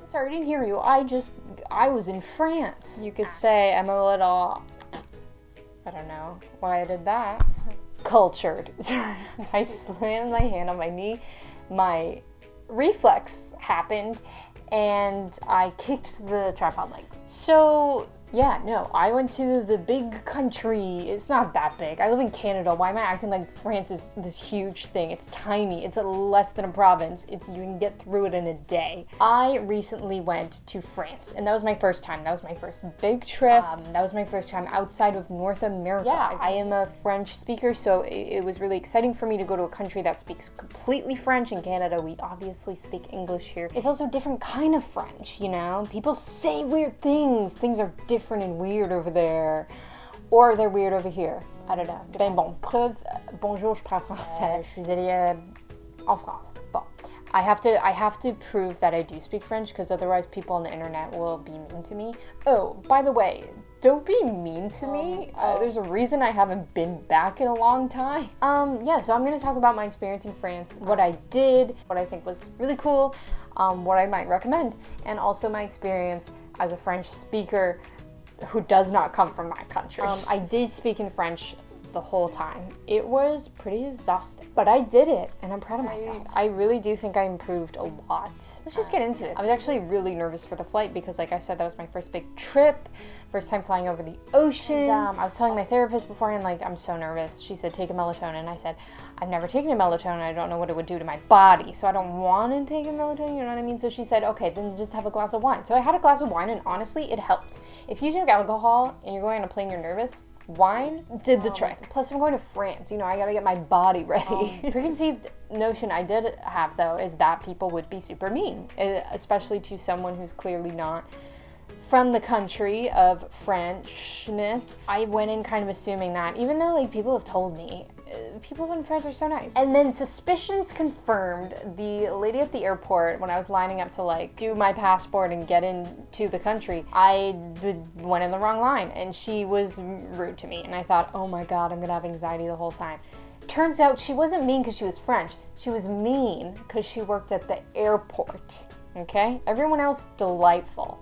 Sorry, I didn't hear you. I was in France. You could say I'm a little, I don't know why I did that. Cultured. Sorry. I slammed my hand on my knee. My reflex happened and I kicked the tripod leg. So yeah, no, I went to the big country. It's not that big. I live in Canada. Why am I acting like France is this huge thing? It's tiny. It's less than a province. You can get through it in a day. I recently went to France, and that was my first time. That was my first big trip. That was my first time outside of North America. Yeah, I am a French speaker, so it was really exciting for me to go to a country that speaks completely French. In Canada, we obviously speak English here. It's also a different kind of French, you know? People say weird things. Things are different and weird over there, or they're weird over here. I don't know. Ben bon, preuve, bonjour, je parle français. Je suis allée en France. Bon, I have to prove that I do speak French, because otherwise people on the internet will be mean to me. Oh, by the way, don't be mean to me. There's a reason I haven't been back in a long time. Yeah, so I'm gonna talk about my experience in France, what I did, what I think was really cool, what I might recommend, and also my experience as a French speaker who does not come from that country. I did speak in French the whole time. It was pretty exhausting, but I did it, and I'm proud of myself. I really do think I improved a lot. Let's just get into it. I was actually really nervous for the flight because, like I said, that was my first big trip, first time flying over the ocean. And, I was telling my therapist beforehand, like, I'm so nervous. She said, take a melatonin, and I said, I've never taken a melatonin. I don't know what it would do to my body, so I don't want to take a melatonin, you know what I mean? So she said, okay, then just have a glass of wine. So I had a glass of wine, and honestly, it helped. If you drink alcohol and you're going on a plane, you're nervous, wine did the trick. Plus, I'm going to France. You know, I gotta get my body ready. Preconceived notion I did have, though, is that people would be super mean, especially to someone who's clearly not from the country of Frenchness. I went in kind of assuming that, even though, like, people have told me, people in France are so nice. And then suspicions confirmed. The lady at the airport, when I was lining up to, like, do my passport and get into the country, I went in the wrong line, and she was rude to me, and I thought, oh my god, I'm gonna have anxiety the whole time. Turns out she wasn't mean because she was French. She was mean because she worked at the airport, okay? Everyone else, delightful.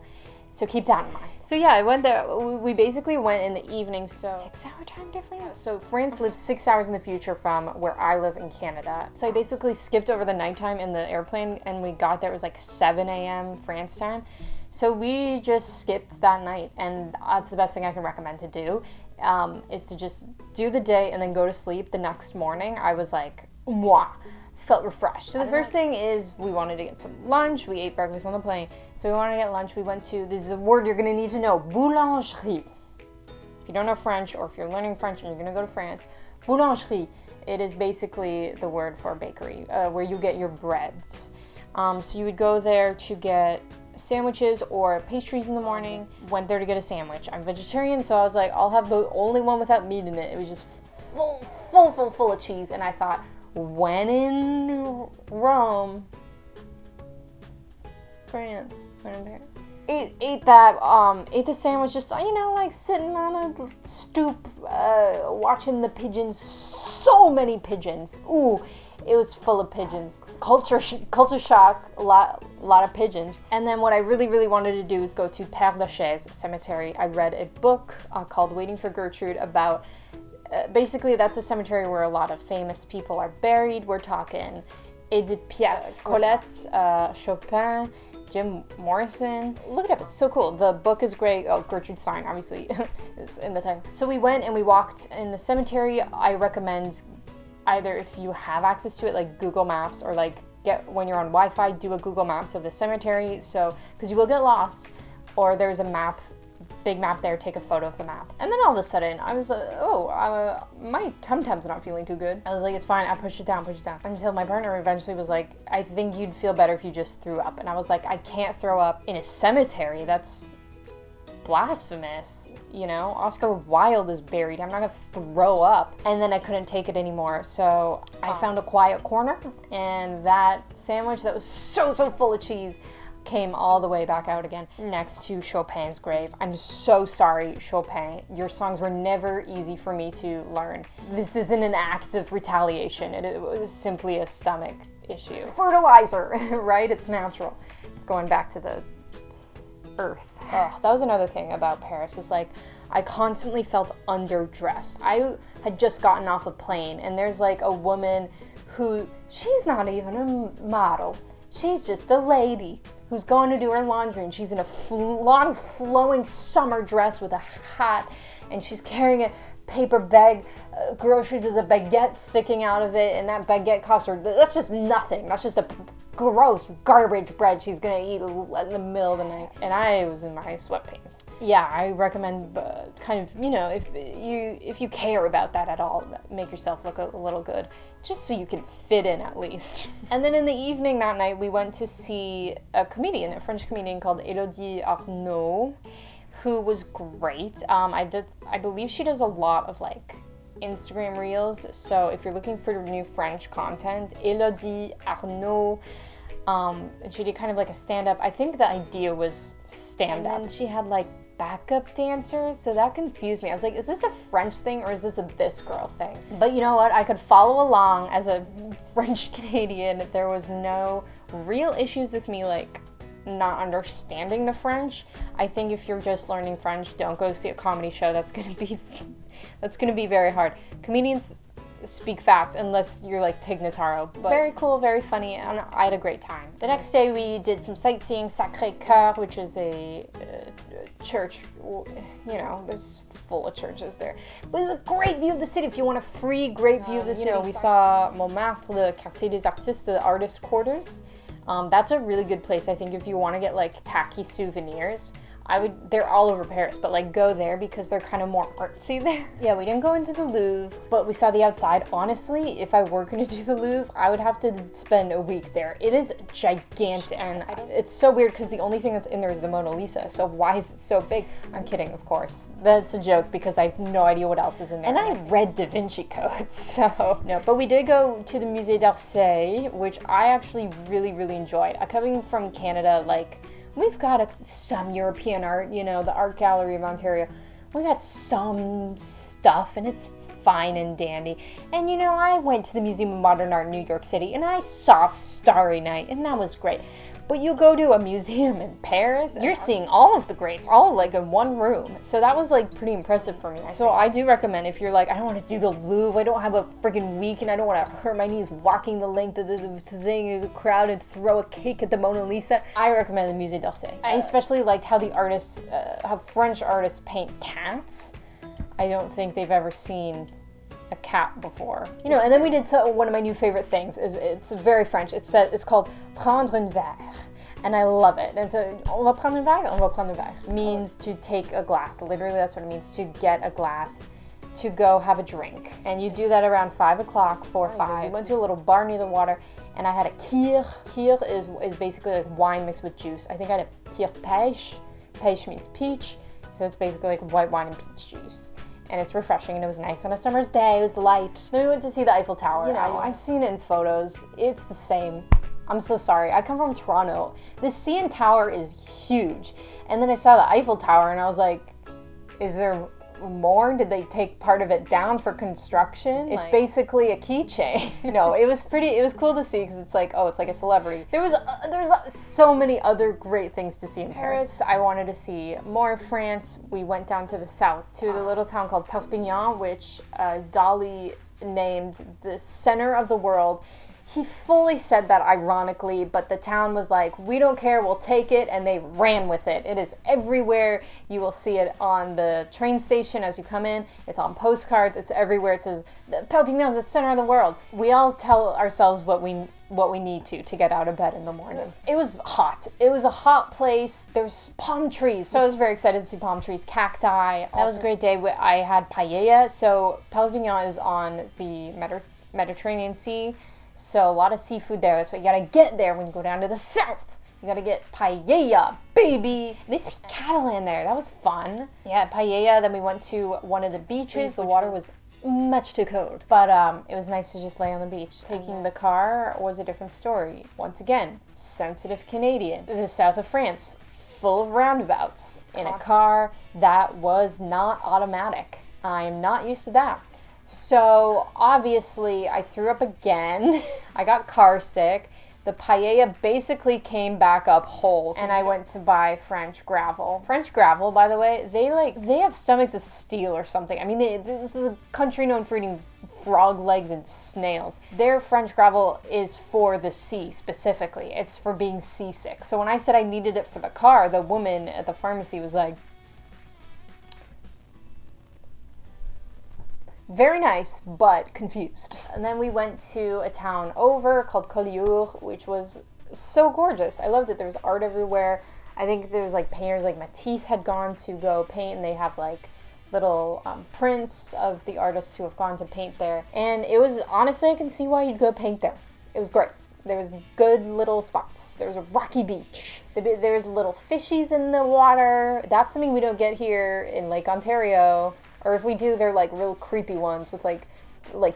So keep that in mind. So yeah, I went there. We basically went in the evening, so 6-hour time difference. So France lives 6 hours in the future from where I live in Canada. So I basically skipped over the nighttime in the airplane, and we got there, it was like 7 a.m. France time. So we just skipped that night, and that's the best thing I can recommend to do, is to just do the day and then go to sleep. The next morning, I was like, mwah. Felt refreshed. So the first thing is we wanted to get some lunch. We ate breakfast on the plane. So we wanted to get lunch. We went to, this is a word you're gonna need to know, boulangerie. If you don't know French, or if you're learning French and you're gonna go to France, boulangerie, it is basically the word for bakery, where you get your breads. So you would go there to get sandwiches or pastries in the morning. Went there to get a sandwich. I'm vegetarian, so I was like, I'll have the only one without meat in it. It was just full of cheese, and I thought, when in Rome, France, ate the sandwich, just, you know, like sitting on a stoop, watching the pigeons. So many pigeons. Ooh, it was full of pigeons. Culture shock. A lot of pigeons. And then what I really wanted to do is go to Père Lachaise Cemetery. I read a book called Waiting for Gertrude about. Basically, that's a cemetery where a lot of famous people are buried. We're talking Edith Piaf, Colette, Chopin, Jim Morrison. Look it up, it's so cool. The book is great. Oh, Gertrude Stein, obviously, is in the title. So we went and we walked in the cemetery. I recommend either, if you have access to it, like Google Maps, or like when you're on Wi-Fi, do a Google Maps of the cemetery, so, because you will get lost, or there's a map, big map there, take a photo of the map. And then all of a sudden, I was like, my tum-tum's not feeling too good. I was like, it's fine, I pushed it down. Until my partner eventually was like, I think you'd feel better if you just threw up. And I was like, I can't throw up in a cemetery, that's blasphemous, you know? Oscar Wilde is buried, I'm not gonna throw up. And then I couldn't take it anymore, so I found a quiet corner, and that sandwich that was so full of cheese came all the way back out again, next to Chopin's grave. I'm so sorry, Chopin. Your songs were never easy for me to learn. This isn't an act of retaliation. It was simply a stomach issue. Fertilizer, right? It's natural. going back to the earth. Oh, that was another thing about Paris, is like, I constantly felt underdressed. I had just gotten off a plane, and there's like a woman who, she's not even a model. She's just a lady who's going to do her laundry, and she's in a long flowing summer dress with a hat, and she's carrying a paper bag, groceries with a baguette sticking out of it, and that baguette costs her, that's just nothing. That's just a gross garbage bread she's gonna eat in the middle of the night. And I was in my sweatpants. Yeah, I recommend kind of, you know, if you care about that at all, make yourself look a little good, just so you can fit in at least. And then in the evening that night, we went to see a French comedian called Elodie Arnaud, who was great. I believe she does a lot of like Instagram reels, so if you're looking for new French content, Elodie Arnaud, and she did kind of like a stand-up. I think the idea was stand-up. And then she had like backup dancers, so that confused me. I was like, is this a French thing or is this a this girl thing? But you know what? I could follow along as a French Canadian. There was no real issues with me like not understanding the French. I think if you're just learning French, don't go see a comedy show. That's gonna be very hard. Comedians speak fast unless you're like Tig Notaro. But very cool, very funny, and I had a great time. The next day we did some sightseeing, Sacré-Cœur, which is a church, you know, there's full of churches there. But it's a great view of the city if you want a free, great view of the city. You know, we saw Montmartre, the Quartier des Artistes, the artist quarters. That's a really good place, I think, if you want to get like tacky souvenirs. They're all over Paris, but like go there because they're kind of more artsy there. Yeah, we didn't go into the Louvre, but we saw the outside. Honestly, if I were going to do the Louvre, I would have to spend a week there. It is gigantic, and it's so weird because the only thing that's in there is the Mona Lisa, so why is it so big? I'm kidding, of course. That's a joke because I have no idea what else is in there. And I read Da Vinci Code, so no. But we did go to the Musée d'Orsay, which I actually really, really enjoyed. Coming from Canada, like, we've got some European art, you know, the Art Gallery of Ontario. We got some stuff, and it's fine and dandy. And, you know, I went to the Museum of Modern Art in New York City, and I saw Starry Night, and that was great. But you go to a museum in Paris, you're seeing all of the greats, all like in one room. So that was like pretty impressive for me. So I do recommend, if you're like, I don't want to do the Louvre, I don't have a freaking week, and I don't want to hurt my knees walking the length of the thing, the crowd, and throw a cake at the Mona Lisa, I recommend the Musée d'Orsay. I especially liked how the artists, how French artists paint cats. I don't think they've ever seen a cat before. You know, and then we did one of my new favorite things, is it's very French. It's called prendre un verre. And I love it. And so, on va prendre un verre? On va prendre un verre. Means to take a glass. Literally, that's what it means, to get a glass, to go have a drink. And you do that around 5 o'clock, 4 or 5. We went to a little bar near the water, and I had a kir. Kir is basically like wine mixed with juice. I think I had a kir pêche. Pêche means peach. So it's basically like white wine and peach juice. And it's refreshing, and it was nice on a summer's day. It was light. Then we went to see the Eiffel Tower. You know, I've seen it in photos. It's the same. I'm so sorry. I come from Toronto. The CN Tower is huge. And then I saw the Eiffel Tower, and I was like, is there more? Did they take part of it down for construction? It's basically a keychain. No, it was cool to see, because it's like, oh, it's like a celebrity. There's so many other great things to see in Paris. I wanted to see more of France. We went down to the south, to the little town called Perpignan, which Dali named the center of the world. He fully said that ironically, but the town was like, we don't care, we'll take it, and they ran with it. It is everywhere. You will see it on the train station as you come in. It's on postcards. It's everywhere. It says, Perpignan is the center of the world. We all tell ourselves what we need to get out of bed in the morning. It was hot. It was a hot place. There's palm trees. So I was very excited to see palm trees, cacti. That was a great day. I had paella. So Perpignan is on the Mediterranean Sea. So a lot of seafood there. That's what you gotta get there when you go down to the south. You gotta get paella, baby. They speak Catalan there. That was fun. Yeah, paella. Then we went to one of the beaches. The water was much too cold. But it was nice to just lay on the beach. Taking the car was a different story. Once again, sensitive Canadian. The south of France, full of roundabouts. In a car that was not automatic. I am not used to that. So, obviously, I threw up again. I got car sick. The paella basically came back up whole, and I went to buy French gravel. French gravel, by the way, they have stomachs of steel or something. I mean, this is the country known for eating frog legs and snails. Their French gravel is for the sea specifically. It's for being seasick. So when I said I needed it for the car, the woman at the pharmacy was like, very nice, but confused. And then we went to a town over called Collioure, which was so gorgeous. I loved it. There was art everywhere. I think there was like painters, like Matisse had gone to go paint, and they have like little prints of the artists who have gone to paint there. And it was, honestly, I can see why you'd go paint there. It was great. There was good little spots. There was a rocky beach. There was little fishies in the water. That's something we don't get here in Lake Ontario. Or if we do, they're like real creepy ones with like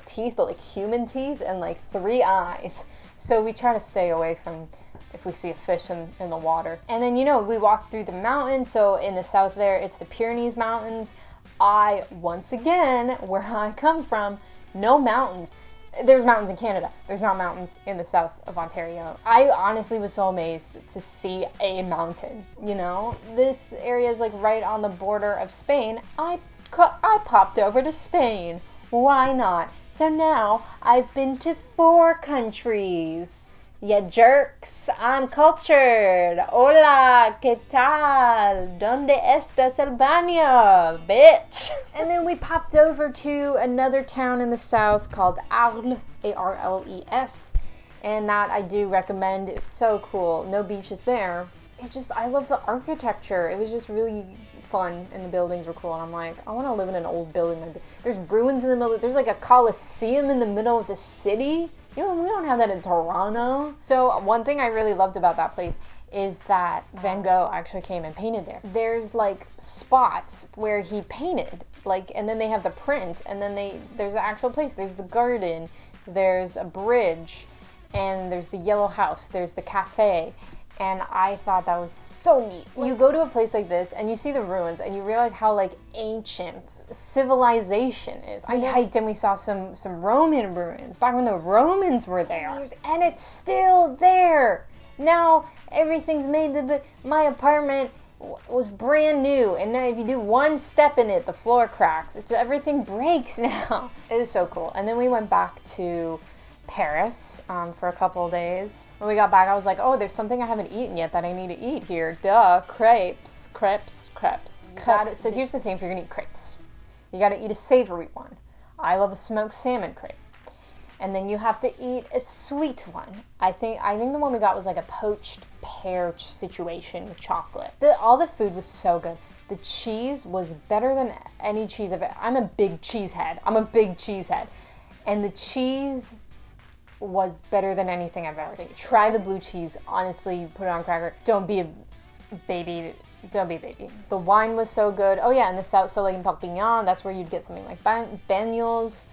teeth, but like human teeth and like 3 eyes. So we try to stay away from if we see a fish in the water. And then, we walked through the mountains. So in the south there, it's the Pyrenees Mountains. Once again, where I come from, no mountains. There's mountains in Canada. There's not mountains in the south of Ontario. I honestly was so amazed to see a mountain, This area is like right on the border of Spain. I popped over to Spain. Why not? So now I've been to 4 countries. Ya jerks, I'm cultured. Hola, ¿qué tal? ¿Dónde estás el baño, bitch? And then we popped over to another town in the south called Arles, A-R-L-E-S. And that I do recommend. It's so cool. No beaches there. I love the architecture. It was just really fun, and the buildings were cool, and I'm like, I want to live in an old building like this. There's ruins in the middle. There's like a coliseum in the middle of the city. We don't have that in Toronto. So one thing I really loved about that place is that Van Gogh actually came and painted there. There's like spots where he painted, and then they have the print, and then there's the actual place. There's the garden, there's a bridge, and there's the yellow house, there's the cafe. And I thought that was so neat. You go to a place like this and you see the ruins and you realize how ancient civilization is. I hiked and we saw some Roman ruins back when the Romans were there. And it's still there. Now everything's made my apartment was brand new, and now if you do one step in it, the floor cracks. Everything breaks now. It is so cool. And then we went back to Paris for a couple of days. When we got back, I was like, oh, there's something I haven't eaten yet that I need to eat here. Duh, crepes. So here's the thing, if you're gonna eat crepes, you gotta eat a savory one. I love a smoked salmon crepe. And then you have to eat a sweet one. I think the one we got was like a poached pear situation with chocolate. All the food was so good. The cheese was better than any cheese I'm a big cheese head. And the cheese was better than anything I've ever seen. Try the blue cheese. Honestly, put it on a cracker. Don't be a baby. The wine was so good. Oh yeah, in the south, so in Perpignan, that's where you'd get something like beignets.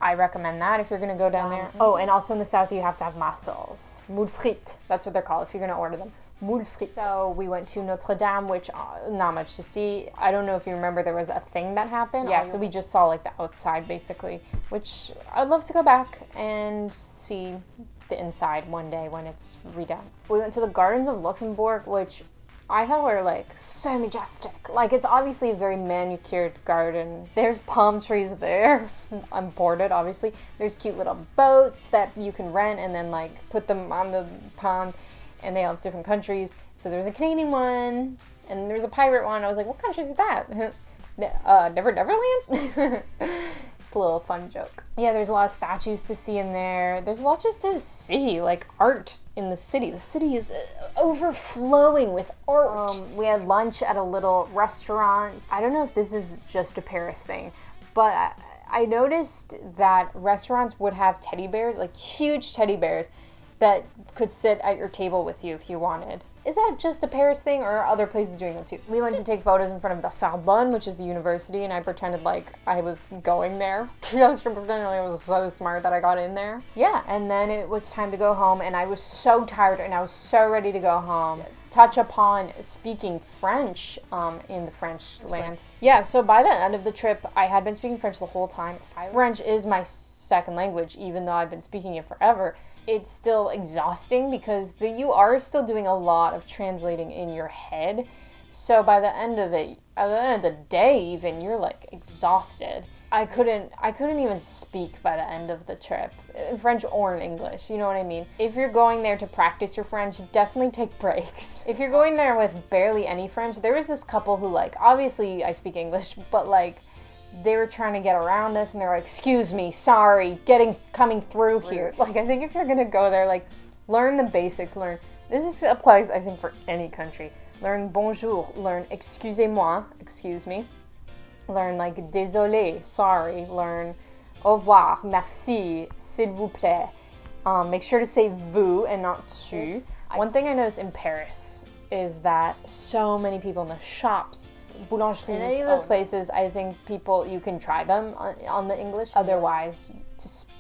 I recommend that if you're gonna go down there. Oh, and also in the south, you have to have mussels. Moules frites. That's what they're called if you're gonna order them. Moules frites. So we went to Notre Dame, which not much to see. I don't know if you remember, there was a thing that happened. Yeah, so we just saw the outside basically, which I'd love to go back and see the inside one day when it's redone. We went to the Gardens of Luxembourg, which I thought were so majestic. It's obviously a very manicured garden. There's palm trees there, imported obviously. There's cute little boats that you can rent and then put them on the pond. And they all have different countries. So there's a Canadian one, and there's a pirate one. I was like, what country is that? Neverland? Just a little fun joke. Yeah, there's a lot of statues to see in there. There's a lot just to see, art in the city. The city is overflowing with art. We had lunch at a little restaurant. I don't know if this is just a Paris thing, but I noticed that restaurants would have teddy bears, huge teddy bears, that could sit at your table with you if you wanted. Is that just a Paris thing, or are other places doing that too? We went to take photos in front of the Sorbonne, which is the university, and I pretended I was going there. I was pretending I was so smart that I got in there. Yeah, and then it was time to go home, and I was so tired, and I was so ready to go home. Touch upon speaking French in the French land. Yeah, so by the end of the trip, I had been speaking French the whole time. French is my second language, even though I've been speaking it forever. it's still exhausting because you are still doing a lot of translating in your head. So by the end of the day even, you're like exhausted. I couldn't even speak by the end of the trip, in French or in English, you know what I mean? If you're going there to practice your French, definitely take breaks. If you're going there with barely any French, there was this couple who, like, obviously I speak English, but like, they were trying to get around us and they were like, excuse me, sorry, coming through here. Like, I think if you're gonna go there, like, learn the basics, this applies, I think, for any country. Learn bonjour, learn excusez-moi, excuse me. Learn like désolé, sorry. Learn au revoir, merci, s'il vous plaît. Make sure to say vous and not tu. One thing I noticed in Paris is that so many people in the shops, boulangeries, in any of those places, I think you can try them on the English. Otherwise,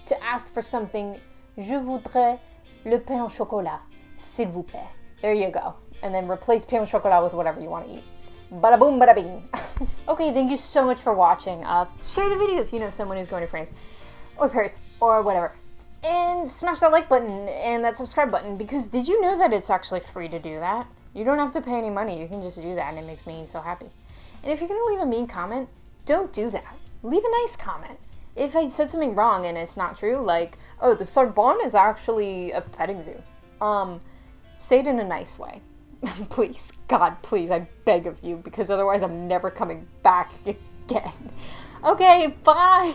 to ask for something, je voudrais le pain au chocolat, s'il vous plaît. There you go. And then replace pain au chocolat with whatever you want to eat. Bada boom, bada bing. Okay, thank you so much for watching. Share the video if you know someone who's going to France or Paris or whatever. And smash that like button and that subscribe button, because did you know that it's actually free to do that? You don't have to pay any money. You can just do that and it makes me so happy. And if you're going to leave a mean comment, don't do that. Leave a nice comment. If I said something wrong and it's not true, like, oh, the Sorbonne is actually a petting zoo. Say it in a nice way. Please, God, please, I beg of you, because otherwise I'm never coming back again. Okay, bye!